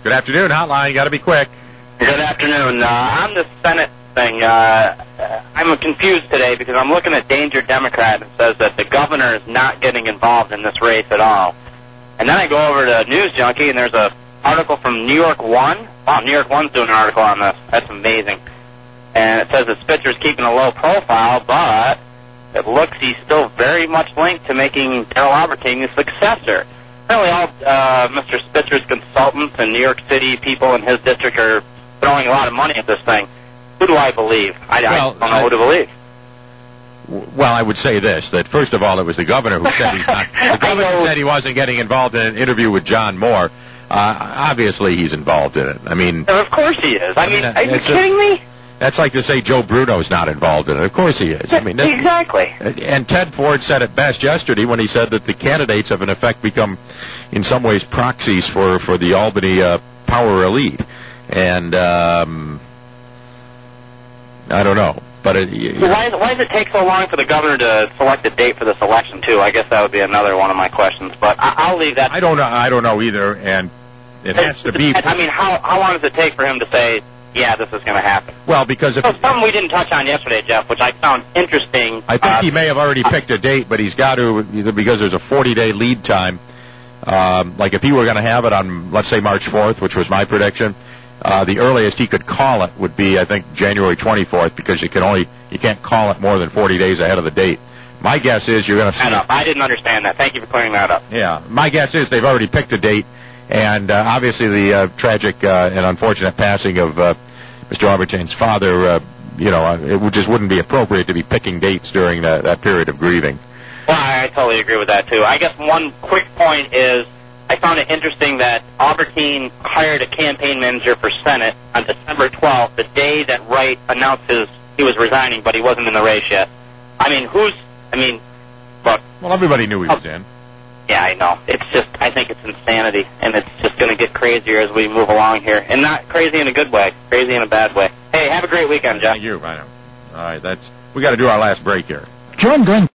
Good afternoon, Hotline. You got to be quick. Good afternoon. On the Senate thing, I'm confused today because I'm looking at Danger Democrat and it says that the governor is not getting involved in this race at all. And then I go over to News Junkie and there's an article from New York One. Wow, New York One's doing an article on this. That's amazing. And it says that Spitzer's keeping a low profile, but it looks he's still very much linked to making Darren Aubertine his successor. Apparently all Mr. Spitzer's consultants and New York City people in his district are throwing a lot of money at this thing. Who do I believe? I don't know who to believe. Well, I would say this, that first of all, it was the governor who said he's not. The governor said he wasn't getting involved in an interview with John Moore. Obviously, he's involved in it. I mean... Of course he is. I mean, are you kidding me? That's like to say Joe Bruno's not involved in it. Of course he is. I mean, exactly. And Ted Ford said it best yesterday when he said that the candidates have, in effect, become, in some ways, proxies for the Albany power elite. And I don't know. But why does it take so long for the governor to select a date for this election, too? I guess that would be another one of my questions. But I'll leave that. I don't know either. And it has to be. I mean, how long does it take for him to say, yeah, this is going to happen? Well, because if... something we didn't touch on yesterday, Jeff, which I found interesting. I think he may have already picked a date, but he's got to, because there's a 40-day lead time. Like if he were going to have it on, let's say, March 4th, which was my prediction, the earliest he could call it would be, I think, January 24th, because you can't call it more than 40 days ahead of the date. My guess is you're going to see... I didn't understand that. Thank you for clearing that up. Yeah. My guess is they've already picked a date. And obviously the tragic and unfortunate passing of Mr. Aubertine's father, it just wouldn't be appropriate to be picking dates during that period of grieving. Well, I totally agree with that, too. I guess one quick point is I found it interesting that Aubertine hired a campaign manager for Senate on December 12th, the day that Wright announced he was resigning, but he wasn't in the race yet. Look. Well, everybody knew he was in. Yeah, I know. It's just, I think it's insanity, and it's just going to get crazier as we move along here. And not crazy in a good way, crazy in a bad way. Hey, have a great weekend, Jeff. Thank you. I know. All right, we got to do our last break here. Join Glenn.